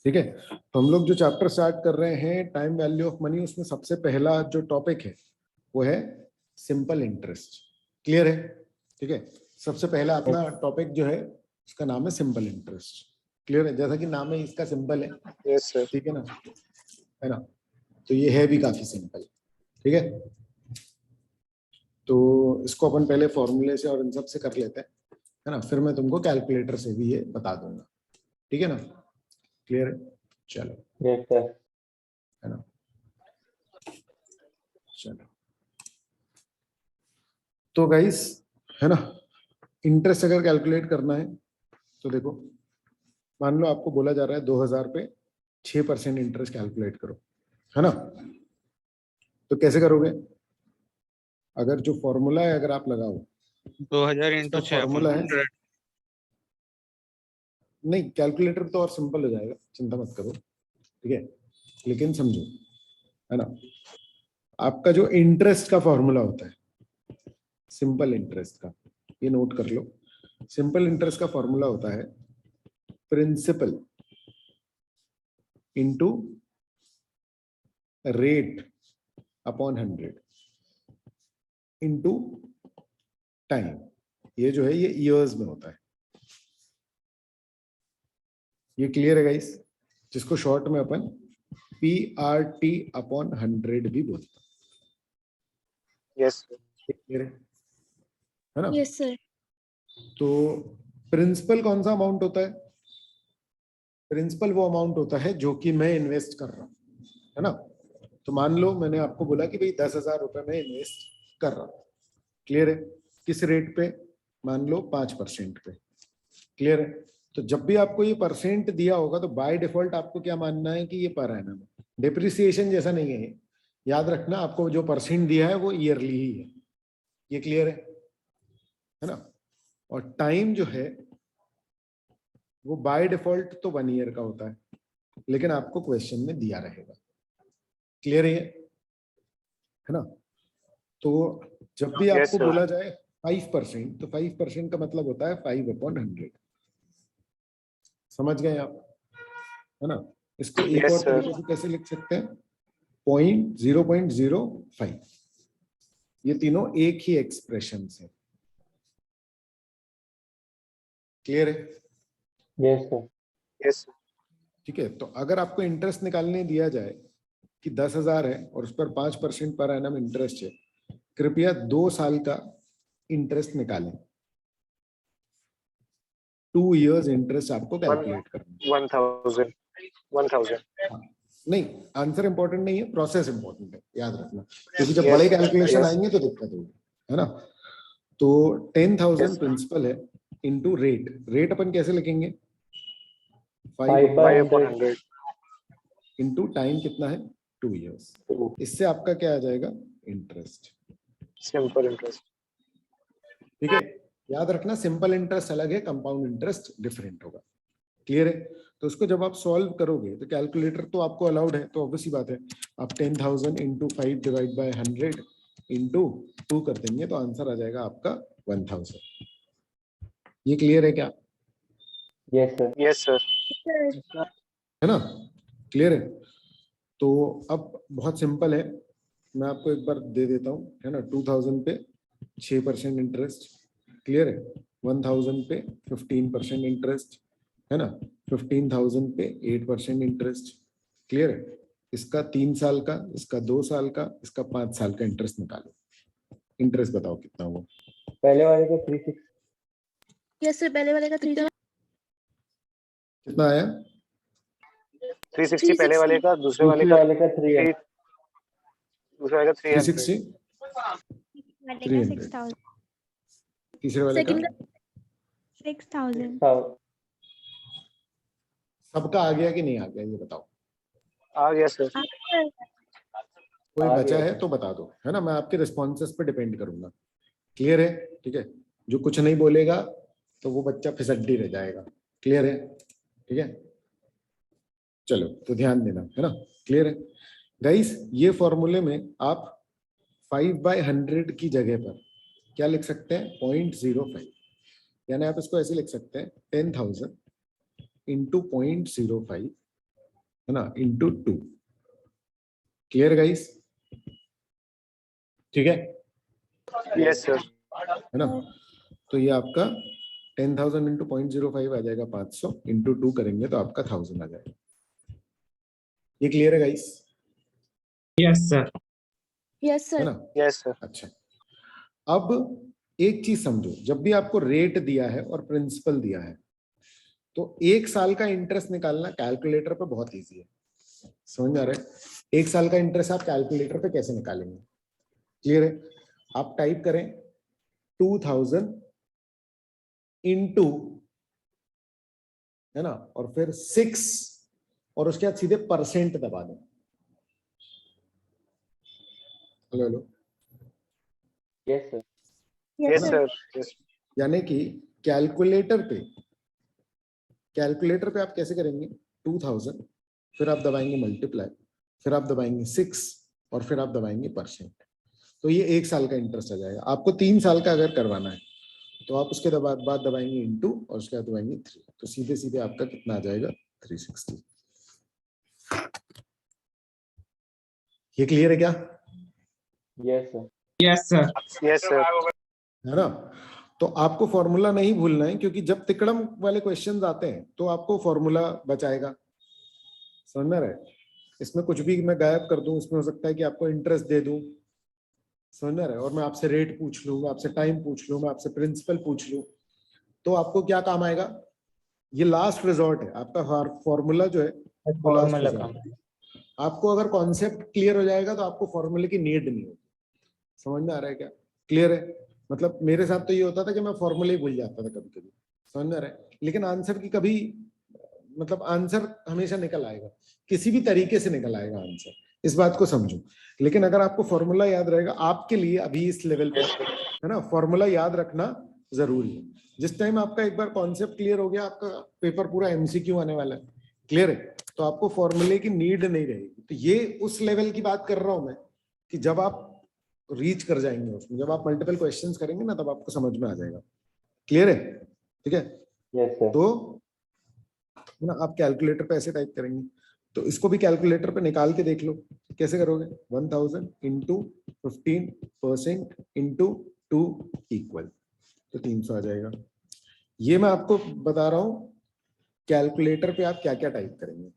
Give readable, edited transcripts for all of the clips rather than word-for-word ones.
ठीक है। तो हम लोग जो चैप्टर स्टार्ट कर रहे हैं टाइम वैल्यू ऑफ मनी, उसमें सबसे पहला जो टॉपिक है वो है सिंपल इंटरेस्ट। क्लियर है? ठीक है। सबसे पहला अपना टॉपिक जो है उसका नाम है सिंपल इंटरेस्ट। क्लियर है? जैसा कि नाम है इसका सिंपल है। Yes sir. ठीक है ना, है ना। तो ये है भी काफी सिंपल। ठीक है। तो इसको अपन पहले फॉर्मूले से और इन सब से कर लेते हैं, है ना। फिर मैं तुमको कैलकुलेटर से भी ये बता दूंगा। ठीक है ना। क्लियर है? चलो। Yes sir. है ना। चलो तो गाइस, है ना, इंटरेस्ट अगर कैलकुलेट करना है तो देखो, मान लो आपको बोला जा रहा है 2000 पे 6% इंटरेस्ट कैलकुलेट करो, है ना। तो कैसे करोगे? अगर जो फॉर्मूला है अगर आप लगाओ 2000 इंटू 6 फॉर्मूला है, 100। नहीं कैलकुलेटर तो और सिंपल हो जाएगा, चिंता मत करो। ठीक है, लेकिन समझो, है ना, आपका जो इंटरेस्ट का फॉर्मूला होता है, सिंपल इंटरेस्ट का, ये नोट कर लो। सिंपल इंटरेस्ट का फॉर्मूला होता है principal into rate upon 100 into time. ये जो है ये ईयर्स में होता है। ये क्लियर है गाइस? जिसको शॉर्ट में अपन PRT अपॉन 100 भी बोलते हैं। Yes sir. क्लियर है ना? Yes sir. तो प्रिंसिपल कौन सा अमाउंट होता है? प्रिंसिपल वो अमाउंट होता है जो कि मैं इन्वेस्ट कर रहा हूं, है ना। तो मान लो मैंने आपको बोला कि भाई 10,000 रुपए में इन्वेस्ट कर रहा हूं। क्लियर है? किस रेट पे? मान लो 5% पे। क्लियर है? तो जब भी आपको ये परसेंट दिया होगा तो बाय डिफॉल्ट आपको क्या मानना है कि ये पर एनम है, डिप्रिसिएशन जैसा नहीं है। याद रखना, आपको जो परसेंट दिया है वो ईयरली ही है। ये क्लियर है ना। और टाइम जो है वो बाय डिफॉल्ट तो 1 ईयर का होता है, लेकिन आपको क्वेश्चन में दिया रहेगा। क्लियर है ना। तो जब भी Yes, आपको sir. बोला जाए 5%, तो 5% का मतलब होता है 5/100। समझ गए आप? है ना। इसको एक Yes, और sir. तरीके से कैसे लिख सकते हैं? 0.05। ये तीनों एक ही एक्सप्रेशन है। क्लियर है? Yes sir. Yes sir. ठीक है। तो अगर आपको इंटरेस्ट निकालने दिया जाए कि 10,000 है और उस पर 5% पर एनम इंटरेस्ट है, कृपया 2 साल का इंटरेस्ट निकालें। 2 इयर्स इंटरेस्ट आपको कैलकुलेट करना है। 1000। नहीं, आंसर इंपॉर्टेंट नहीं है, प्रोसेस इंपॉर्टेंट है, याद रखना। क्योंकि जब Yes, बड़े कैलकुलेशन yes. आएंगे तो दिक्कत होगी, है ना। तो 10,000 Yes. प्रिंसिपल है इनटू रेट। रेट अपन कैसे लिखेंगे? 5/100 इनटू टाइम कितना है? 2 इयर्स। इससे आपका क्या आ जाएगा? इंटरेस्ट। Simple interest. ठीक है। याद रखना, सिंपल इंटरेस्ट अलग है, कंपाउंड इंटरेस्ट डिफरेंट होगा। क्लियर है? तो उसको जब आप सॉल्व करोगे तो कैलकुलेटर तो आपको अलाउड है, तो ऑब्वियस सी बात है, आप 10,000 इंटू 5 डिवाइड बाय 100 इंटू 2 कर देंगे तो आंसर आ जाएगा आपका 1000। ये क्लियर है क्या? Yes sir. Yes sir. है ना। क्लियर है? तो अब बहुत सिंपल है, मैं आपको एक बार दे देता हूँ, है ना। 2000 पे 6% इंटरेस्ट। क्लियर है? 1000 पे 15% इंटरेस्ट, है ना। 15,000 पे 8% इंटरेस्ट। क्लियर है? इसका 3 साल का, इसका 2 साल का, इसका 5 साल का इंटरेस्ट निकालो। इंटरेस्ट बताओ कितना हुआ? पहले वाले का 36। यस सर, पहले वाले का 3 कितना आया? 360 पहले वाले का, दूसरे वाले का 300। दूसरे वाले का 300। 360, 300। तीसरे वाले का सेकंड का 6000। सबका आ गया कि नहीं आ गया ये बताओ? आ गया सर। कोई बचा है तो बता दो, है ना। मैं आपके रिस्पॉन्सेस पे डिपेंड करूंगा। क्लियर है? ठीक है। जो कुछ नहीं बोलेगा तो वो बच्चा फिसड्डी रह जाएगा। क्लियर है? ठीक है। चलो तो ध्यान देना, है ना। क्लियर है गाइस? ये फॉर्मूले में आप 5/100 की जगह पर क्या लिख सकते हैं? 0.05। यानी आप इसको ऐसे लिख सकते हैं 10,000 इंटू 0.05 है ना, इंटू 2। Clear guys? ठीक है, यस सर। है ना। तो ये आपका 10,000 इंटू 0.05 आ जाएगा 500, इंटू 2 करेंगे तो आपका 1000 आ जाएगा। ये क्लियर है गाइस? Yes sir. यस है सर। ना। Yes sir. अच्छा, अब एक चीज समझो, जब भी आपको रेट दिया है और प्रिंसिपल दिया है तो 1 साल का इंटरेस्ट निकालना कैलकुलेटर पे बहुत इजी है। समझ में आ रहा है? 1 साल का इंटरेस्ट आप कैलकुलेटर पे कैसे निकालेंगे? क्लियर है? आप टाइप करें 2000 इंटू, है ना, और फिर 6 और उसके बाद सीधे परसेंट दबा दें। Hello hello. Yes sir. Yes yes sir. Sir. यानी कि कैलकुलेटर पे आप कैसे करेंगे? 2000, फिर आप दबाएंगे मल्टीप्लाई, फिर आप दबाएंगे 6 और फिर आप दबाएंगे परसेंट। तो ये 1 साल का इंटरेस्ट आ जाएगा। आपको 3 साल का अगर करवाना है तो आप उसके बाद दबाएंगे इंटू और उसके बाद दबाएंगे 3, तो सीधे सीधे आपका कितना आ जाएगा? 360। ये क्लियर है क्या? Yes sir. Yes sir. Yes sir. है ना। तो आपको फॉर्मूला नहीं भूलना है, क्योंकि जब तिकड़म वाले क्वेश्चंस आते हैं तो आपको फॉर्मूला बचाएगा। समझ में आ रहा है? इसमें कुछ भी मैं गायब कर दूं, इसमें हो सकता है कि आपको इंटरेस्ट दे दूं, समझ में आ रहा है, और मैं आपसे रेट पूछ लूं, मैं आपसे टाइम पूछ लूं, मैं आपसे प्रिंसिपल पूछ लूं, तो आपको क्या काम आएगा? ये लास्ट रिजॉर्ट है आपका। फॉर्मूला जो है वो लास्ट फॉर्मूला रिजॉर्ट काम। है। आपको अगर कॉन्सेप्ट क्लियर हो जाएगा तो आपको फॉर्मूले की नीड नहीं होगी। समझ में आ रहा है क्या? क्लियर है? मतलब मेरे साथ तो ये होता था कि मैं फॉर्मूले ही भूल जाता था कभी कभी। समझ में आ रहा है? लेकिन आंसर की कभी, मतलब आंसर हमेशा निकल आएगा, किसी भी तरीके से निकल आएगा आंसर, इस बात को समझो। लेकिन अगर आपको फॉर्मूला याद रहेगा, आपके लिए अभी इस लेवल पे, है ना, फॉर्मूला याद रखना जरूरी है। जिस टाइम आपका एक बार कॉन्सेप्ट क्लियर हो गया, आपका पेपर पूरा एमसीक्यू आने वाला है। क्लियर है? तो आपको फॉर्मूले की नीड नहीं रहेगी। तो ये उस लेवल की बात कर रहा हूं मैं कि जब आप रीच कर जाएंगे उसमें, जब आप मल्टीपल क्वेश्चंस करेंगे ना, तब आपको समझ में आ जाएगा। क्लियर है? ठीक है। Yes sir. तो ना आप कैलकुलेटर पे ऐसे टाइप करेंगे, तो इसको भी कैलकुलेटर पे निकाल के देख लो कैसे करोगे। 1000 इंटू 15% इंटू 2 इक्वल, तो 300 आ जाएगा। ये मैं आपको बता रहा हूं कैलकुलेटर पे आप क्या क्या टाइप करेंगे।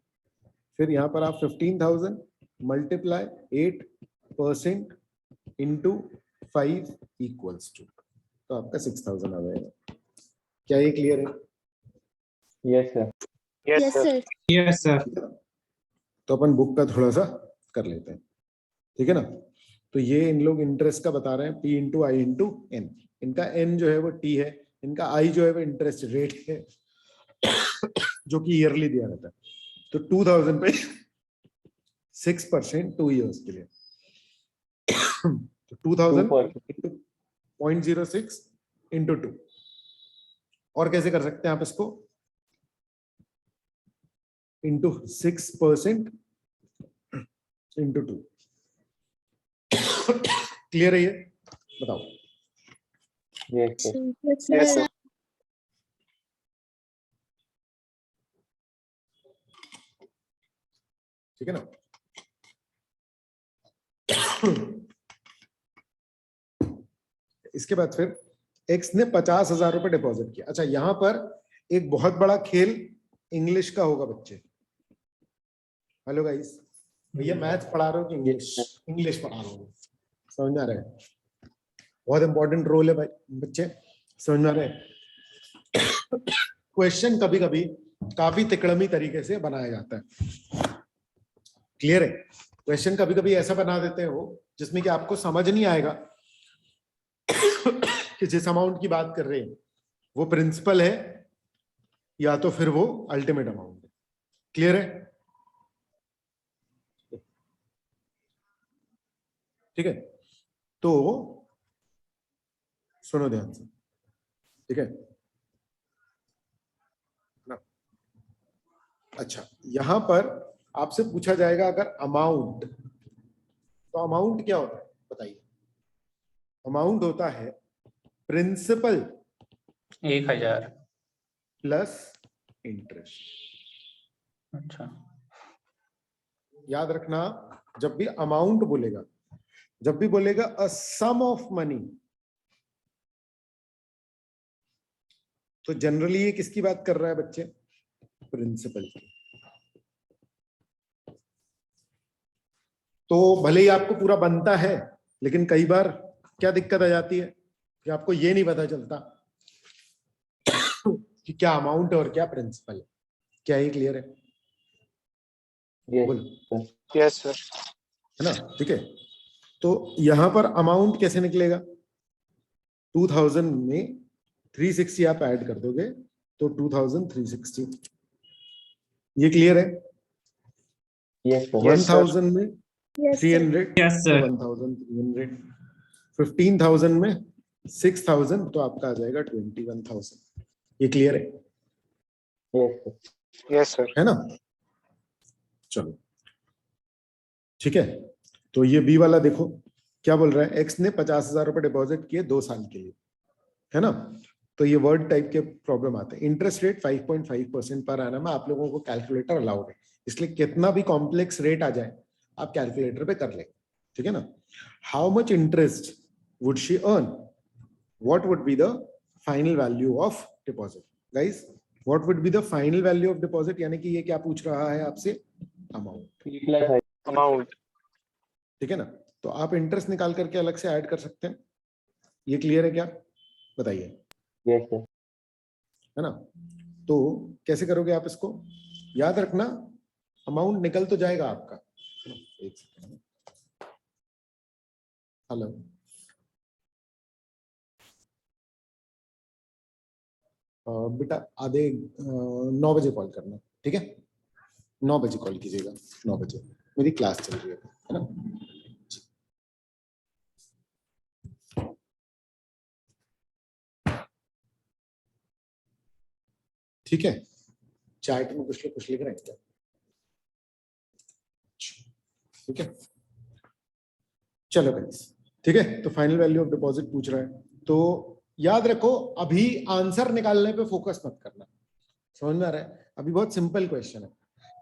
फिर यहाँ पर आप 15,000 मल्टीप्लाई 8% इंटू 5 इक्वल्स टू, तो आपका 6,000 आ जाएगा। क्या ये क्लियर है? Yes sir. Yes sir. Yes sir. तो अपन बुक का थोड़ा सा कर लेते हैं, ठीक है ना। तो ये इन लोग इंटरेस्ट का बता रहे हैं, P इंटू आई इंटू एन। इनका N जो है वो T है, इनका I जो है वो इंटरेस्ट रेट है जो कि ईयरली दिया रहता है। तो 2000 पे 6% 2 ईयर्स के लिए, तो 2000 इंटू 0.06 इंटू 2। और कैसे कर सकते हैं आप इसको? Into 6% into 2। क्लियर है ये? बताओ। Yes sir. Yes sir. ठीक है ना। इसके बाद फिर एक्स ने 50,000 रुपए डिपॉजिट किया। अच्छा, यहां पर एक बहुत बड़ा खेल इंग्लिश का होगा बच्चे। हेलो गाइस, भैया मैथ्स पढ़ा रहे हो कि इंग्लिश? इंग्लिश पढ़ा रहा हूँ। समझ में आ रहा है? बहुत इंपॉर्टेंट रोल है भाई बच्चे, समझ में आ रहा है? क्वेश्चन कभी कभी काफी तिकड़मी तरीके से बनाया जाता है। क्लियर है? क्वेश्चन कभी कभी ऐसा बना देते हो जिसमें कि आपको समझ नहीं आएगा कि जिस अमाउंट की बात कर रहे हैं वो प्रिंसिपल है या तो फिर वो अल्टीमेट अमाउंट है। क्लियर है? ठीक है, तो सुनो ध्यान से, ठीक है ना। अच्छा, यहां पर आपसे पूछा जाएगा अगर अमाउंट, तो अमाउंट क्या होता है बताइए? अमाउंट होता है प्रिंसिपल 1000। Plus interest. अच्छा। याद रखना, जब भी अमाउंट बोलेगा, जब भी बोलेगा अ सम ऑफ मनी, तो जनरली ये किसकी बात कर रहा है बच्चे? प्रिंसिपल की। तो भले ही आपको पूरा बनता है, लेकिन कई बार क्या दिक्कत आ जाती है कि आपको ये नहीं पता चलता कि क्या अमाउंट है और क्या प्रिंसिपल है। क्या ये क्लियर है? बोलो। Yes sir. है ना? ठीक है, तो यहां पर अमाउंट कैसे निकलेगा? 2000 में 360 आप ऐड कर दोगे तो 2360। ये क्लियर है? यस 1000 में Yes, sir. 300 Yes, तो sir. 1300, 15,000 में 6000 तो आपका आ जाएगा 21,000। ये क्लियर है? Yes sir. है ना? चलो ठीक है, तो ये बी वाला देखो क्या बोल रहा है। एक्स ने 50,000 रुपए डिपॉजिट किए 2 साल के लिए, है ना? तो ये वर्ड टाइप के प्रॉब्लम आते हैं। इंटरेस्ट रेट 5.5% पर एनम है। आप लोगों को कैलकुलेटर अलाउड है, इसलिए कितना भी कॉम्प्लेक्स रेट आ जाए आप कैलकुलेटर पे कर लेंगे, ठीक है ना? How much interest would she earn? What would be the final value of deposit? Guys, what would be the final value of deposit? यानी कि ये क्या पूछ रहा है आपसे? अमाउंट। अमाउंट। ठीक है ना? तो आप इंटरेस्ट निकाल करके अलग से ऐड कर सकते हैं। ये क्लियर है क्या? बताइए। Yes sir. है ना? तो कैसे करोगे आप इसको? याद रखना, अमाउंट निकल तो जाएगा आपका। एक सेकंड, हेलो, बेटा आधे 9 बजे कॉल करना, ठीक है? 9 बजे कॉल कीजिएगा, 9 बजे मेरी क्लास चल रही है ना? ठीक है, चैट में कुछ लिख रहे हैं क्या? ठीक है, चलो गाइस, ठीक है। तो फाइनल वैल्यू ऑफ डिपॉजिट पूछ रहा है, तो याद रखो अभी आंसर निकालने पे फोकस मत करना। समझ में आ रहा है? अभी बहुत सिंपल क्वेश्चन है।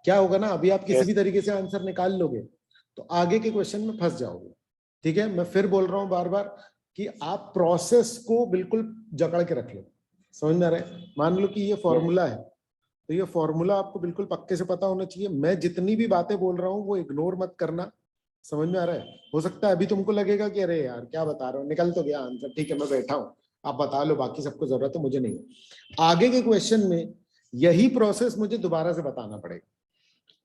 क्या होगा ना, अभी आप किसी भी तरीके से आंसर निकाल लोगे तो आगे के क्वेश्चन में फंस जाओगे, ठीक है? मैं फिर बोल रहा हूं बार बार कि आप प्रोसेस को बिल्कुल जकड़ के रख लो। समझ में आ रहा है? मान लो कि ये फॉर्मूला है, तो ये फॉर्मूला आपको बिल्कुल पक्के से पता होना चाहिए। मैं जितनी भी बातें बोल रहा हूँ वो इग्नोर मत करना। समझ में आ रहा है? हो सकता है अभी तुमको लगेगा कि अरे यार क्या बता रहे हो, निकल तो गया आंसर, ठीक है मैं बैठा हूँ, आप बता लो, बाकी सबको जरूरत है, मुझे नहीं है। आगे के क्वेश्चन में यही प्रोसेस मुझे दोबारा से बताना पड़ेगा।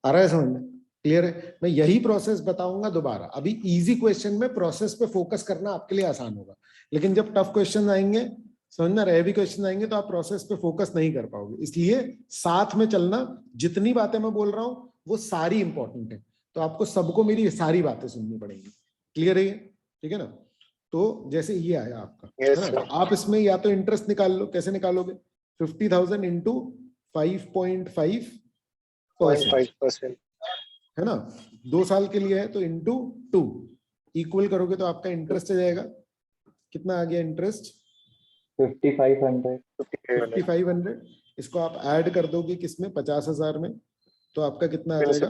आ रहा है समझ में? क्लियर है? मैं यही प्रोसेस बताऊंगा दोबारा। अभी इजी क्वेश्चन में प्रोसेस पे फोकस करना आपके लिए आसान होगा, लेकिन जब टफ क्वेश्चन आएंगे, समझ में रहे भी क्वेश्चन आएंगे, तो आप प्रोसेस पे फोकस नहीं कर पाओगे। इसलिए साथ में चलना। जितनी बातें मैं बोल रहा हूं वो सारी इंपॉर्टेंट है, तो आपको सबको मेरी सारी बातें सुननी पड़ेंगी। क्लियर है? ठीक है ना? तो जैसे ये आया आपका, है ना? तो आप इसमें या तो इंटरेस्ट निकाल लो। कैसे निकालोगे? 50,000 इंटू 5.5%, है ना? 2 साल के लिए है तो इंटू 2 इक्वल करोगे तो आपका इंटरेस्ट आ जाएगा। कितना आ गया इंटरेस्ट? 5500। इसको आप ऐड कर दोगे किसमें? 50,000 में, तो आपका कितना आ जाएगा?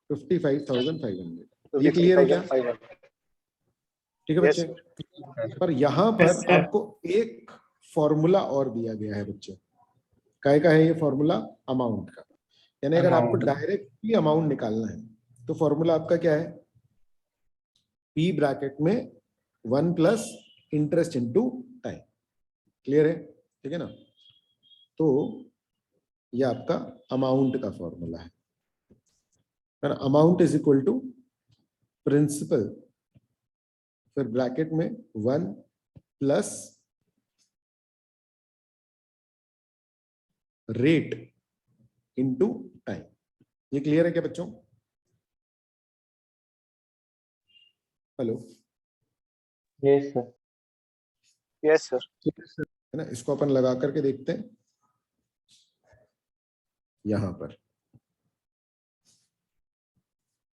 55,500। ये क्लियर है क्या? ठीक है बच्चे? पर यहाँ पर Yes, sir. आपको एक फॉर्मूला और दिया गया है बच्चे। काय का है ये फॉर्मूला? अमाउंट का। यानी अगर आपको डायरेक्टली अमाउंट निकालना है तो फॉर्मूला आपका क्या है? पी ब्रैकेट में 1 plus interest into time. Clear है? ठीक है ना? तो ये आपका अमाउंट का फॉर्मूला है। Amount is equal to principal, फिर ब्रैकेट में 1 प्लस रेट इंटू टाइम। ये क्लियर है क्या बच्चों? Hello? Yes sir. Yes sir. है ना? इसको अपन लगा करके देखते हैं यहां पर,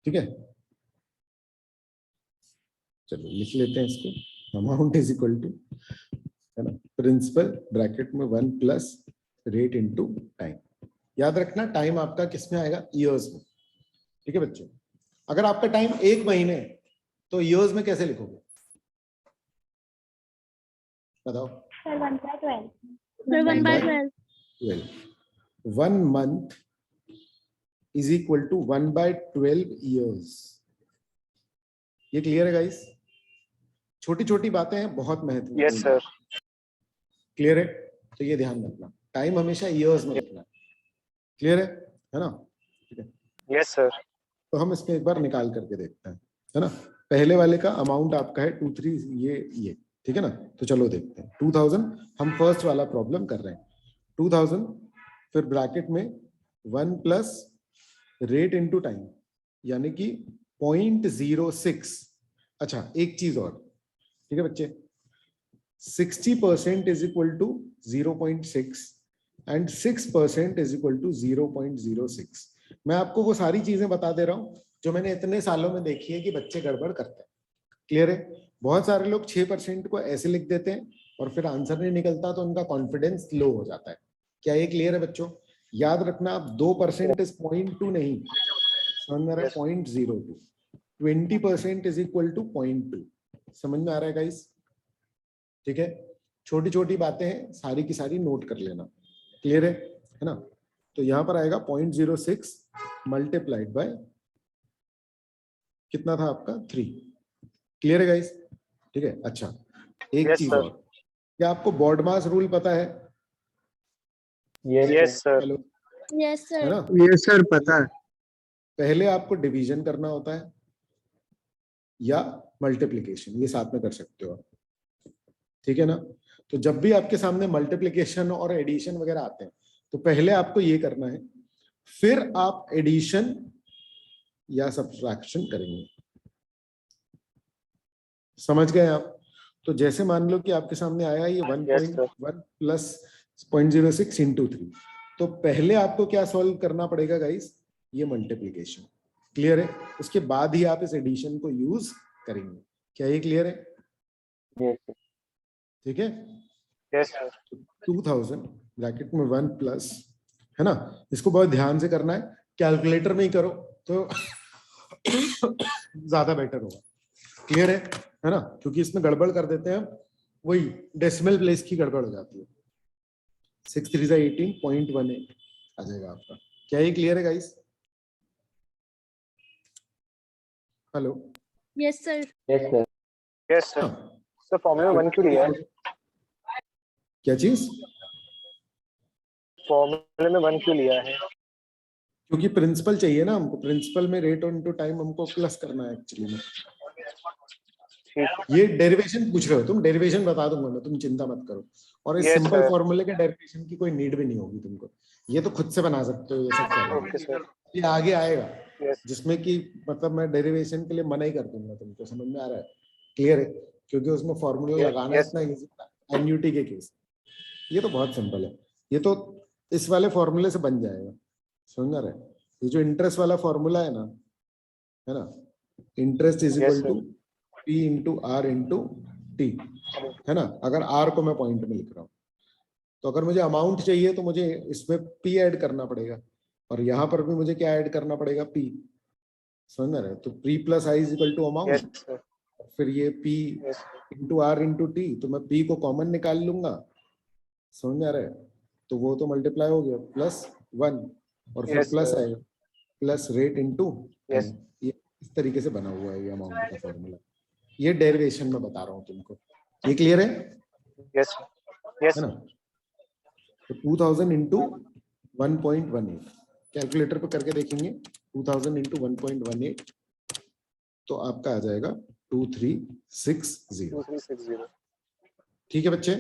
ठीक है? चलो लिख लेते हैं इसको। अमाउंट इज इक्वल टू, है ना, प्रिंसिपल ब्रैकेट में 1 प्लस रेट इंटू टाइम। याद रखना टाइम आपका किस में आएगा? ईयर्स में। ठीक है बच्चों, अगर आपका टाइम 1 महीने है तो ईयर्स में कैसे लिखोगे बताओ? Sir, 1/12. Sir, 1/12. 12. 1 month is equal to 1/12 years. ये क्लियर है गाइस? छोटी छोटी बातें हैं, बहुत महत्वपूर्ण। Yes sir. क्लियर है? तो ये ध्यान रखना, टाइम हमेशा ईयर्स में लिखना। क्लियर है ना? ठीक है, यस सर। तो हम इसमें एक बार निकाल करके देखते हैं, है ना? पहले वाले का अमाउंट आपका है 23, ये ठीक है ना? तो चलो देखते हैं। 2000 हम फर्स्ट वाला प्रॉब्लम कर रहे हैं। 2000 फिर ब्रैकेट में 1 प्लस रेट इनटू टाइम, यानी कि 0.06। अच्छा, एक चीज और, ठीक है बच्चे, 60% is equal to 0.6 and 6% is equal to 0.06। मैं आपको वो सारी चीजें बता दे रहा हूं जो मैंने इतने सालों में देखी है कि बच्चे गड़बड़ करते हैं। क्लियर है? बहुत सारे लोग 6% को ऐसे लिख देते हैं और फिर आंसर नहीं निकलता तो उनका कॉन्फिडेंस लो हो जाता है। क्या ये क्लियर है बच्चों? याद रखना, आप 2% इज 0.2 नहीं, समझ में आ रहा है? 0.02। 20% इज इक्वल टू 0.2। समझ में आ रहा है गाइस? ठीक है, छोटी छोटी बातें हैं, सारी की सारी नोट कर लेना। क्लियर है ना? तो यहां पर आएगा 0.06 मल्टीप्लाइड बाय कितना था आपका? 3। क्लियर है गाइस? ठीक है। अच्छा, एक Yes, चीज sir. और, क्या आपको बॉड मास रूल पता है? Yes sir. हेलो, Yes, है sir. ना? ये सर पता है। पहले आपको डिवीजन करना होता है या मल्टीप्लिकेशन, ये साथ में कर सकते हो आप, ठीक है ना? तो जब भी आपके सामने मल्टीप्लिकेशन और एडिशन वगैरह आते हैं तो पहले आपको ये करना है, फिर आप एडिशन या सब्ट्रैक्शन करेंगे। समझ गए आप? तो जैसे मान लो कि आपके सामने आया ये 1.1 प्लस 0.06 इंटू 3, तो पहले आपको क्या सॉल्व करना पड़ेगा गाइस? ये मल्टीप्लिकेशन। क्लियर है? उसके बाद ही आप इस एडिशन को यूज करेंगे। क्या ये क्लियर है? ठीक है। Yes sir. 2000 ब्रैकेट में 1 प्लस, है ना? इसको बहुत ध्यान से करना है, कैलकुलेटर में ही करो तो ज्यादा बेटर होगा। क्लियर है ना? क्योंकि इसमें गड़बड़ कर देते हैं, वही डेसिमल प्लेस की गड़बड़ हो जाती है। 6 3 18.18 आ जाएगा आपका। क्या ये क्लियर है guys? Hello? Yes, sir. Yes sir. Sir formula 1 क्यों लिया है? क्या चीज? फॉर्मूले में 1 क्यों लिया है? क्योंकि प्रिंसिपल चाहिए ना हमको, प्रिंसिपल में रेट इनटू टाइम हमको प्लस करना है एक्चुअली में। ये डेरिवेशन पूछ रहे हो तुम, डेरिवेशन बता दूंगा मैं, तुम चिंता मत करो। और इस Yes, सिंपल sir. फॉर्मूले के डेरिवेशन की कोई नीड भी नहीं होगी तुमको, ये तो खुद से बना सकते हो ये सब क्या ओके सर। ये आगे आएगा, यस। जिसमें कि मतलब मैं डेरिवेशन के लिए मना ही कर दूंगा तुमको। समझ में आ रहा है? क्लियर है? क्योंकि उसमें फॉर्मूला लगाना yes, इतना इजी था एन्युटी के केस। ये तो बहुत सिंपल है, ये तो इस वाले फॉर्मूले से बन जाएगा। समझ रहे? ये जो इंटरेस्ट वाला फॉर्मूला है ना, interest is equal to P into R into T, है ना? अगर आर को मैं पॉइंट में लिख रहा हूं तो अगर मुझे अमाउंट चाहिए तो मुझे इसमें P ऐड करना पड़ेगा, और यहां पर भी मुझे क्या ऐड करना पड़ेगा? P। समझ रहे? तो P plus I is equal to yes amount, sir. फिर ये P yes into R into T, तो मैं P को कॉमन निकाल लूंगा। समझ में आ रहा है? तो वो तो मल्टीप्लाई हो गया प्लस 1, और फिर Yes, प्लस sir. आएगा प्लस रेट इंटू Yes. ये इस तरीके से बना हुआ है ये अमाउंट का फॉर्मूला। ये डेरिवेशन में बता रहा हूँ तुमको। ये क्लियर है? यस यस है ना? तो 2000 इंटू 1.18 कैलकुलेटर पे करके देखेंगे। 2000 इंटू 1.18 तो आपका आ जाएगा 2360। 2360। ठीक है बच्चे?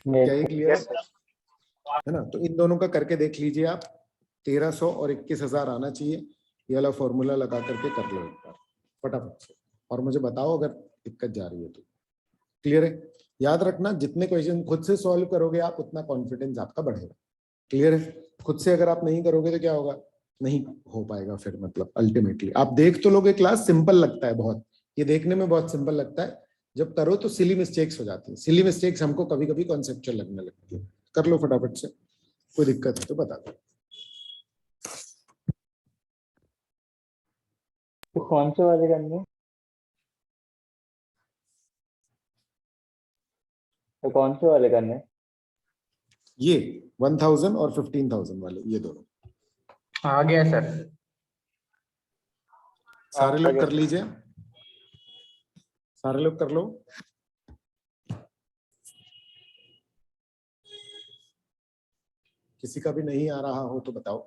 क्या ये क्लियर यस है? सर। है ना? तो इन दोनों का करके देख लीजिए आप। 1300 और 21,000 आना चाहिए। ये वाला फॉर्मूला लगा करके कर लो एक बार फटाफट से, और मुझे बताओ अगर दिक्कत जा रही है तो। क्लियर है? याद रखना, जितने क्वेश्चन खुद से सॉल्व करोगे आप, उतना कॉन्फिडेंस आपका बढ़ेगा। क्लियर है? खुद से अगर आप नहीं करोगे तो क्या होगा? नहीं हो पाएगा फिर, मतलब अल्टीमेटली आप देख तो लोगे क्लास, सिंपल लगता है बहुत, ये देखने में बहुत सिंपल लगता है, जब करो तो सिली मिस्टेक्स हो जाती है। सिली मिस्टेक्स हमको कभी कभी कॉन्सेप्चुअल लगने लगती है। कर लो फटाफट से, कोई दिक्कत है तो बता दो। तो कौन से वाले करने? तो कौन से वाले करने? ये 1000 और 15,000 वाले, ये दोनों। आ गया सर। सारे लोग कर लीजिए, सारे लोग कर लो। किसी का भी नहीं आ रहा हो तो बताओ।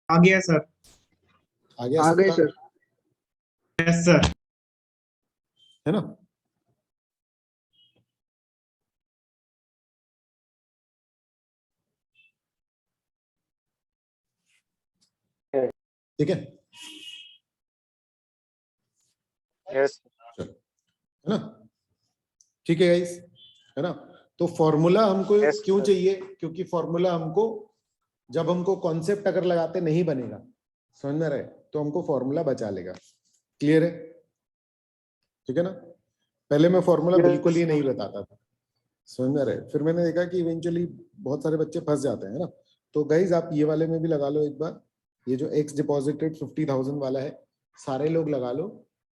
आ गया सर। आ गया आ गए सबका? सर। Yes sir. है ना? ठीक है, यस। है ना? ठीक है गाइस, है ना? तो फॉर्मूला हमको Yes, क्यों sir. चाहिए? क्योंकि फॉर्मूला हमको, जब हमको कॉन्सेप्ट अगर लगाते नहीं बनेगा, समझ में रहे, तो हमको फॉर्मूला बचा लेगा। क्लियर है? ठीक है ना? पहले मैं फॉर्मूला Yes, बिल्कुल ही sir. नहीं बताता था, समझ में रहे। फिर मैंने देखा कि इवेंचुअली बहुत सारे बच्चे फंस जाते हैं, है ना? तो गाइज आप ये वाले में भी लगा लो एक बार, ये जो एक्स डिपॉजिटेड 50,000 वाला है, सारे लोग लगा लो।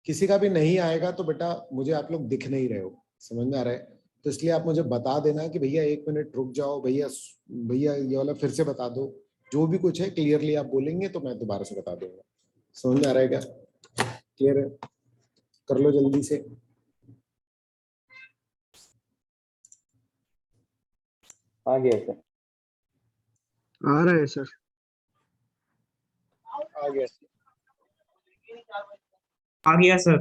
किसी का भी नहीं आएगा तो बेटा मुझे आप लोग दिख नहीं रहे हो, समझ में आ रहा है? तो इसलिए आप मुझे बता देना कि भैया 1 मिनट रुक जाओ, भैया भैया ये वाला फिर से बता दो। जो भी कुछ है क्लियरली आप बोलेंगे तो मैं दोबारा से बता दूंगा। समझ में आ रहा है क्या? क्लियर है? कर लो जल्दी से। आ गया सर। आ रहा है सर। आ गया सर। आ गया सर।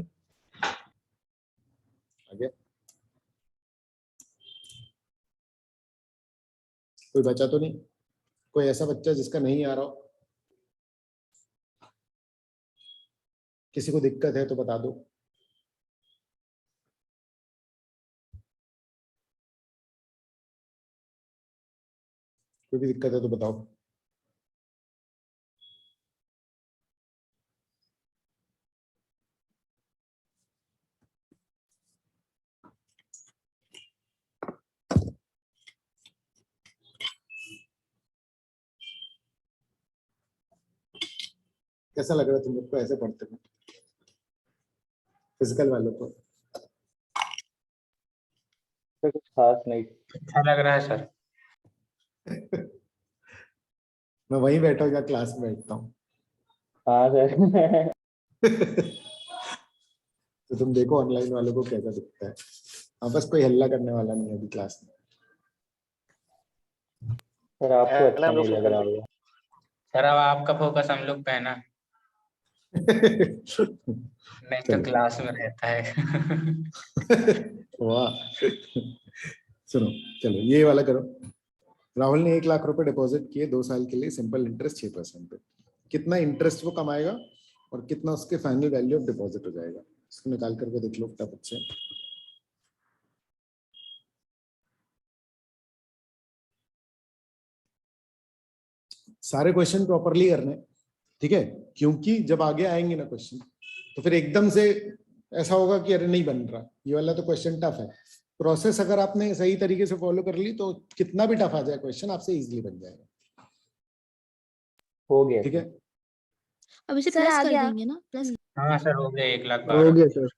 आगे कोई बचा तो नहीं? कोई ऐसा बच्चा जिसका नहीं आ रहा हो? किसी को दिक्कत है तो बता दो। कोई भी दिक्कत है तो बताओ। कैसा लग रहा है तुम लोग को ऐसे पढ़ते हुए, फिजिकल वालों को? सर कुछ खास नहीं। अच्छा लग रहा है सर। मैं वहीं बैठा या क्लास में बैठता हूँ। हाँ सर। तो तुम देखो ऑनलाइन वालों को कैसा दिखता है। हाँ, बस कोई हल्ला करने वाला नहीं है अभी क्लास में। सर आपको अच्छा नहीं लग रहा होगा। सर अब आपका फोकस हम लोग पे है ना, नहीं तो चलो। क्लास में रहता है। वाह। सुनो, चलो ये वाला करो। राहुल ने 1 लाख रुपए डिपॉजिट किए 2 साल के लिए, सिंपल इंटरेस्ट 6% पे। कितना इंटरेस्ट वो कमाएगा और कितना उसके फाइनल वैल्यू ऑफ डिपॉजिट हो जाएगा, इसको निकाल करके देख लो फटाफट से। सारे क्वेश्चन प्रॉपरली करने, ठीक है? क्योंकि जब आगे आएंगे ना क्वेश्चन, तो फिर एकदम से ऐसा होगा कि अरे नहीं बन रहा, ये वाला तो क्वेश्चन टफ है। प्रोसेस अगर आपने सही तरीके से फॉलो कर ली तो कितना भी टफ आ जाए क्वेश्चन आपसे इजीली बन जाएगा। हो गया ठीक है? अब इसे सर प्लस आ कर गया। देंगे ना, प्लस। हाँ सर हो गया 1,12,000। हो गया सर।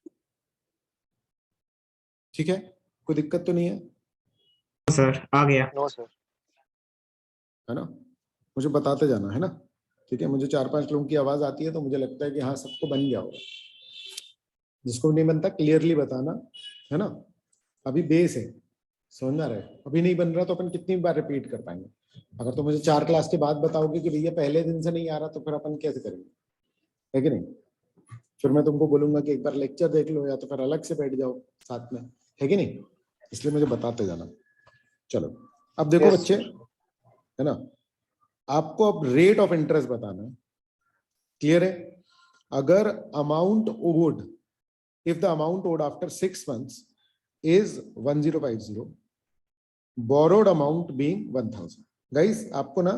ठीक है, कोई दिक्कत तो नहीं है? सर आ गया। No sir. है ना? मुझे बताते जाना, है ना? ठीक है, मुझे 4-5 लोगों की आवाज आती है तो मुझे लगता है कि हाँ सबको बन गया होगा। जिसको नहीं बनता क्लियरली बताना, है ना? अभी बेस है, समझना रहे। अभी नहीं बन रहा तो अपन कितनी बार रिपीट कर पाएंगे? अगर तो मुझे 4 क्लास के बाद बताओगे कि भैया पहले दिन से नहीं आ रहा, तो फिर अपन कैसे करेंगे? है कि नहीं? फिर मैं तुमको बोलूंगा कि एक बार लेक्चर देख लो या तो फिर अलग से बैठ जाओ साथ में, है कि नहीं? इसलिए मुझे बताते जाना। चलो अब देखो Yes, बच्चे, है ना? आपको अब रेट ऑफ इंटरेस्ट बताना है। क्लियर है? अगर amount owed, if the amount owed after 6 months is 1050, borrowed amount being 1000। Guys आपको ना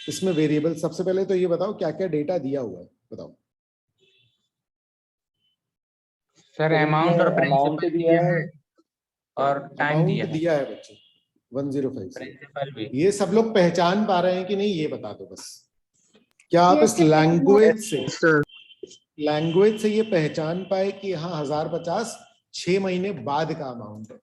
इसमें वेरिएबल, सबसे पहले तो ये बताओ क्या क्या डेटा दिया हुआ है, बताओ। सर अमाउंट और अमाउंट प्रिंसिपल दिया दिया है। है और टाइम अमाउंट दिया है। दिया है बच्चे 1050। प्रिंसिपल भी। ये सब लोग पहचान पा रहे हैं कि नहीं ये बता दो बस। क्या आप Yes, इस sir. लैंग्वेज से ये पहचान पाए कि यहाँ 1050 6 महीने बाद का अमाउंट है?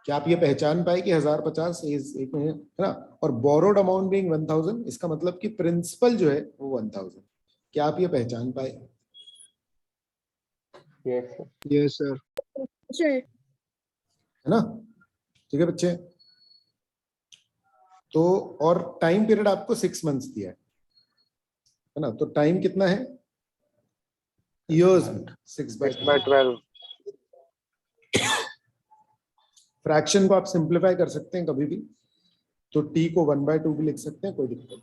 क्या आप ये पहचान पाए कि 1050 एक महीने है ना, और बोरोड अमाउंट बीइंग 1000, इसका मतलब कि प्रिंसिपल जो है वो 1000, क्या आप ये पहचान पाए? Yes sir. Yes, sir. Sir. है ना? ठीक है बच्चे, तो और टाइम पीरियड आपको 6 मंथ्स दिया है ना, तो टाइम कितना है ईयर्स में? 6/12। फ्रैक्शन को आप सिंप्लीफाई कर सकते हैं कभी भी, तो टी को 1/2 भी लिख सकते हैं, कोई दिक्कत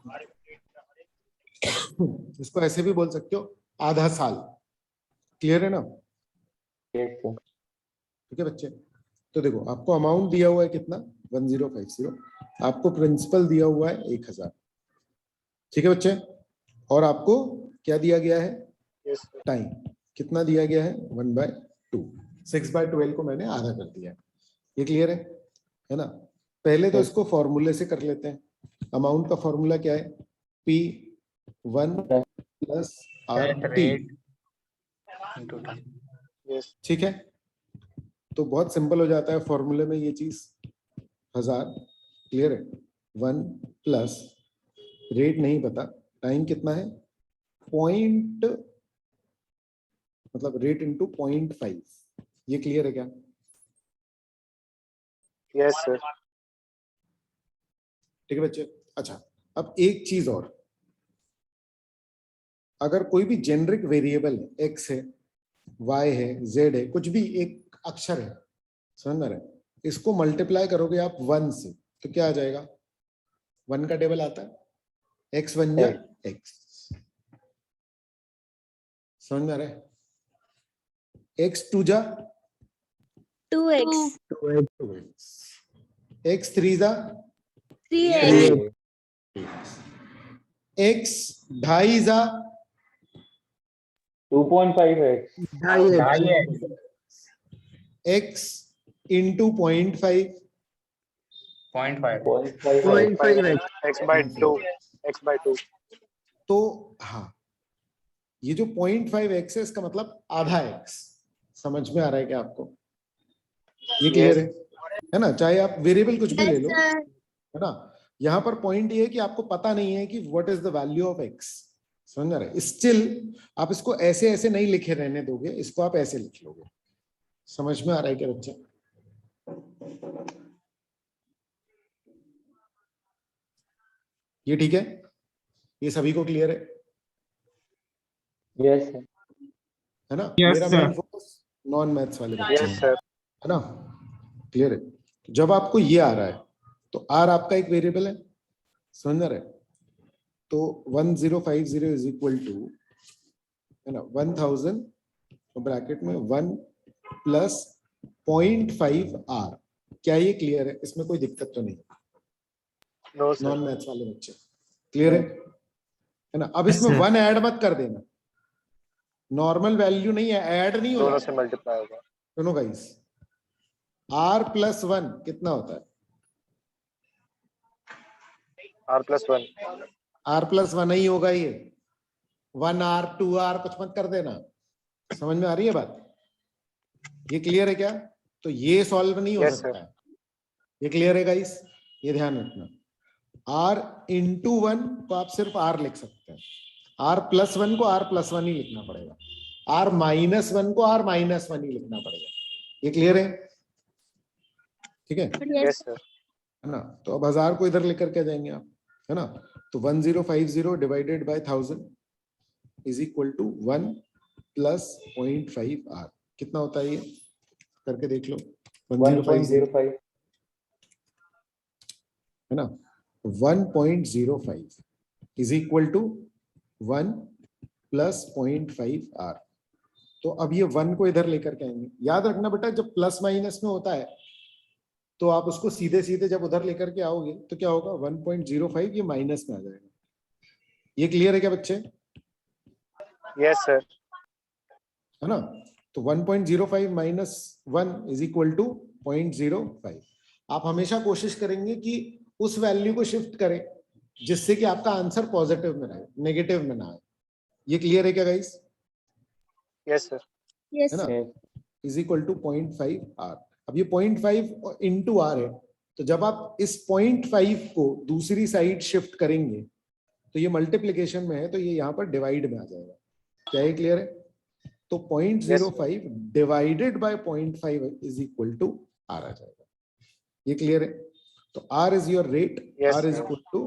नहीं। इसको ऐसे भी बोल सकते हो, आधा साल। क्लियर है ना? Yes sir. ठीक है बच्चे, तो देखो आपको अमाउंट दिया हुआ है कितना, 1050, आपको प्रिंसिपल दिया हुआ है 1000। ठीक है बच्चे, और आपको क्या दिया गया है, यस सर। टाइम कितना दिया गया है, 1/2। 6/12 को मैंने आधा कर दिया है। ये क्लियर है ना? पहले तो इसको फॉर्मूले से कर लेते हैं। अमाउंट का फॉर्मूला क्या है, P1 plus RT। into time. Yes ठीक है, तो बहुत सिंपल हो जाता है फॉर्मूले में ये चीज, 1000। क्लियर है? 1 प्लस रेट नहीं पता, टाइम कितना है, पॉइंट, मतलब रेट इंटू 0.5। ये क्लियर है क्या? Yes sir. ठीक है बच्चे, अच्छा अब एक चीज और, अगर कोई भी जेनरिक वेरिएबल है, एक्स है, वाई है, जेड है, कुछ भी एक अक्षर है, समझ में रहे, इसको मल्टीप्लाई करोगे आप 1 से, तो क्या आ जाएगा, 1 का टेबल आता है, एक्स 1 जा एक्स, समझ में आ रहा है, एक्स 2 जा 2x. 2x, एक्स 3 जा 3x. एक्स 2.5 जा 2.5x। X into 0.5 0.5. 0.5x. x/2। x/2। तो हाँ, ये जो 0.5x है, इसका मतलब आधा x। समझ में आ रहा है क्या आपको? ये क्लियर है ना? चाहे आप वेरिएबल कुछ भी ले लो, Sir. है ना, यहाँ पर पॉइंट ये है कि आपको पता नहीं है कि what is the value of x। समझ रहे हैं? स्टिल आप इसको ऐसे ऐसे नहीं लिखे रहने दोगे, इसको आप ऐसे लिख लोगे। समझ में आ रहा है क्या बच्चा? ये ठीक है? ये सभी को क्लियर है? Yes sir. है ना? Yes, मेरा sir. Main focus non maths वाले बच्चे यस हैं, सर। है ना? क्लियर है? जब आपको ये आ रहा है तो r आपका एक वेरिएबल है, समझ रहे? तो 1050 इज इक्वल टू, है ना, 1000 ब्रैकेट में 1 प्लस 0.5 r। क्या ये क्लियर है? इसमें कोई दिक्कत तो नहीं? No sir. नॉन मैथ्स वाले बच्चे क्लियर है ना? अब Yes, इसमें sir. 1 ऐड मत कर देना, नॉर्मल वैल्यू नहीं है, ऐड नहीं हो दोनों जाता। से मल्टीप्लाई होगा। दोनों गाइस, r प्लस 1 कितना होता है? r+1। r प्लस 1 ही होगा ये, 1r 2r कुछ मत कर देना। समझ में आ रही है बात? ये क्लियर है क्या? तो ये सॉल्व नहीं हो Yes, सकता है। ये क्लियर है गाइस? ये ध्यान रखना, r इंटू 1 को आप सिर्फ r लिख सकते हैं, r प्लस 1 को r+1 ही लिखना पड़ेगा, r माइनस 1 को r-1 ही लिखना पड़ेगा। ये क्लियर है? ठीक है, Yes. Yes sir. है ना? तो अब 1000 को इधर लेकर के जाएंगे आप, है ना? तो 1050 divided by 1000 is equal to 1 plus 0.5 r। कितना होता है ये? करके देख लो। 1050 1.05। है ना? 1.05 is equal to 1 plus 0.5 r। तो अब ये 1 को इधर लेकर के आएंगे। याद रखना बेटा, जब प्लस माइनस में होता है तो आप उसको सीधे सीधे जब उधर लेकर के आओगे तो क्या होगा, 1.05 ये माइनस में आ जाएगा। ये क्लियर है क्या बच्चे? Yes sir. है ना? तो 1.05 माइनस 1 इज इक्वल टू 0.05। आप हमेशा कोशिश करेंगे कि उस वैल्यू को शिफ्ट करें जिससे कि आपका आंसर पॉजिटिव में रहे, नेगेटिव में ना आए। ये क्लियर है क्या गाइस? Yes sir. Yes, है ना? sir. Is equal to 0.5 R. अब ये 0.5 इंटू आर है, तो जब आप इस 0.5 को दूसरी साइड शिफ्ट करेंगे तो ये मल्टीप्लिकेशन में है, तो ये यहाँ पर डिवाइड में आ जाएगा। क्या ये क्लियर है? तो 0.05 divided by 0.5 is equal to R आ जाएगा। ये क्लियर है? तो R is your rate. Yes, R is sir. Equal to,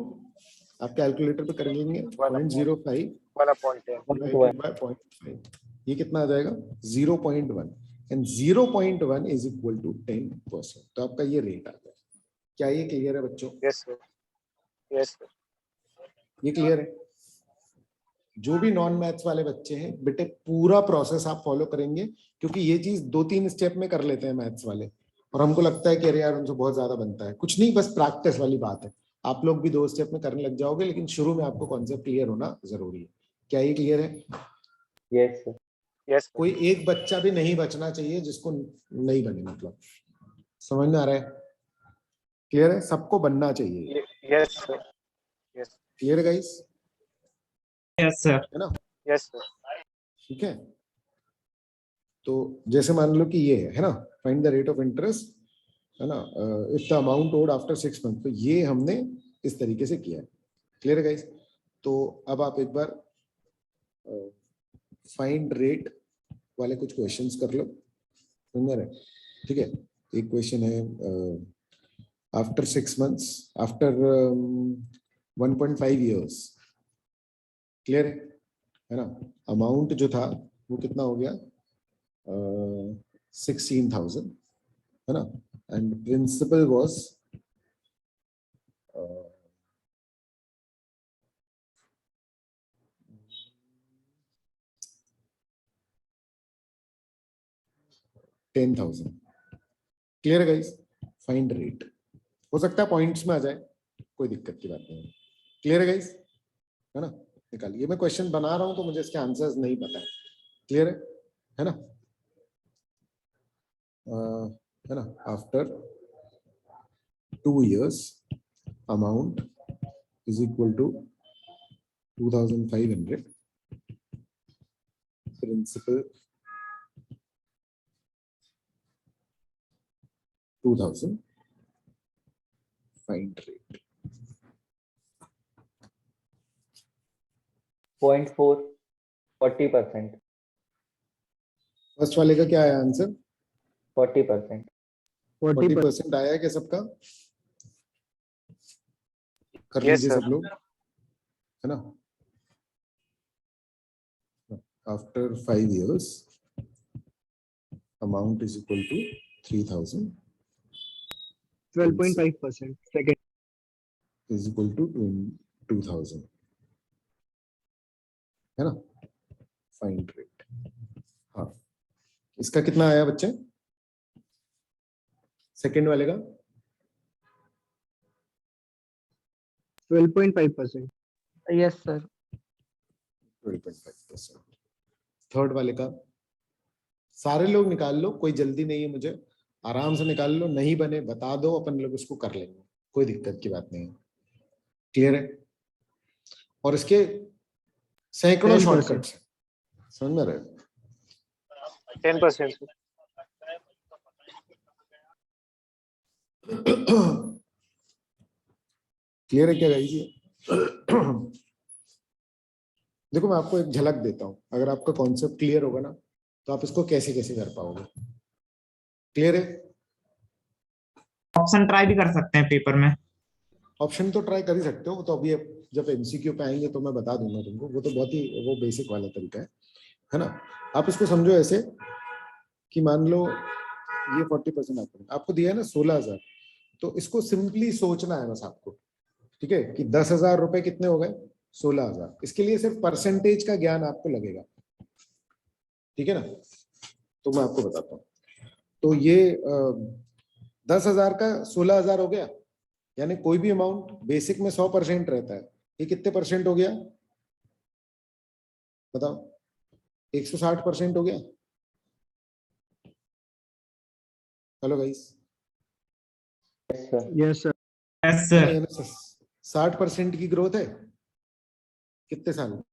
आप कैलकुलेटर पे कर लेंगे, 0.05 वाला पॉइंट है। divided by 0.5, ये कितना आ जाएगा? 0.1, एंड 0.1 इज इक्वल टू 10%। तो आपका ये रेट आ गया। क्या ये क्लियर है बच्चों? Yes sir. Yes sir. ये क्लियर है? जो भी नॉन मैथ्स वाले बच्चे हैं बेटे, पूरा प्रोसेस आप फॉलो करेंगे, क्योंकि ये चीज 2-3 स्टेप में कर लेते हैं मैथ्स वाले, और हमको लगता है कि अरे यार उनसे बहुत ज्यादा बनता है। कुछ नहीं, बस प्रैक्टिस वाली बात है। आप लोग भी 2 स्टेप में करने लग जाओगे, लेकिन शुरू में आपको कॉन्सेप्ट क्लियर होना जरूरी है। क्या ये क्लियर है? Yes sir. Yes sir. कोई एक बच्चा भी नहीं बचना चाहिए जिसको नहीं बने, मतलब समझ में आ रहा है? क्लियर है? सबको बनना चाहिए। Yes sir. यस। क्लियर है गाइस? Yes sir. है ना? Yes sir. ठीक है। तो जैसे मान लो कि ये है ना, find the rate of interest, है ना, if the amount owed after 6 month. तो ये हमने इस तरीके से किया है। क्लियर है गाइस? तो अब आप एक बार फाइंड रेट वाले कुछ क्वेश्चंस कर लो, समझ रहे? ठीक है। एक क्वेश्चन है, after 6 months, after 1.5 years। Clear है ना? अमाउंट जो था वो कितना हो गया? 16,000, है ना, एंड प्रिंसिपल वाज 10,000। क्लियर है गाइस? Find rate. हो सकता है पॉइंट्स में आ जाए, कोई दिक्कत की बात नहीं है। क्लियर है गाइस? है ना? निकालिए। मैं क्वेश्चन बना रहा हूं तो मुझे इसके आंसर्स नहीं पता है। क्लियर है ना? है ना? After 2 years amount is equal to 2,500, principal 2,000, find rate. 0.4 40%। First वाले का क्या है आंसर? 40%। 40% आया है क्या सबका? कर Yes, लीजिए sir. सब लोग, है ना? After 5 years amount is equal to 3,000, 12.5%. Second. Is equal to 2,000, है ना? Find rate. हाँ, इसका कितना आया बच्चे? सेकंड वाले का 12.5%. Yes sir. 12.5%। थर्ड वाले का सारे लोग निकाल लो, कोई जल्दी नहीं है, मुझे आराम से निकाल लो। नहीं बने बता दो, अपन लोग उसको कर लेंगे, कोई दिक्कत की बात नहीं है। क्लियर है? और इसके सैकड़ों 10%. शॉर्टकट्स हैं, समझ में रहे? 10%. क्लियर है क्या गाइस? देखो मैं आपको एक झलक देता हूं, अगर आपका कॉन्सेप्ट क्लियर होगा ना तो आप इसको कैसे कैसे कर पाओगे। क्लियर है? ऑप्शन ट्राई भी कर सकते हैं पेपर में। ऑप्शन तो ट्राई कर ही सकते हो, तो अभी जब एमसीक्यू पे आएंगे तो मैं बता दूंगा तुमको। वो तो बहुत ही वो बेसिक वाला तरीका है ना? आप इसको समझो ऐसे कि मान लो ये 40% आपको दिया है ना 16,000, तो इसको सिंपली सोचना है बस आपको। ठीक है कि 10,000 रुपए कितने हो गए? 16,000। इसके लिए सिर्फ परसेंटेज का ज्ञान आपको लगेगा। ठीक है ना? तो मैं आपको बताता हूँ। तो ये 10,000 का 16,000 हो गया, यानी कोई भी अमाउंट बेसिक में 100% रहता है। ये कितने परसेंट हो गया बताओ? 160% हो गया। Hello guys? Yes, sir. Yes, sir. Yes sir. यानी 60% की ग्रोथ है कितने साल में?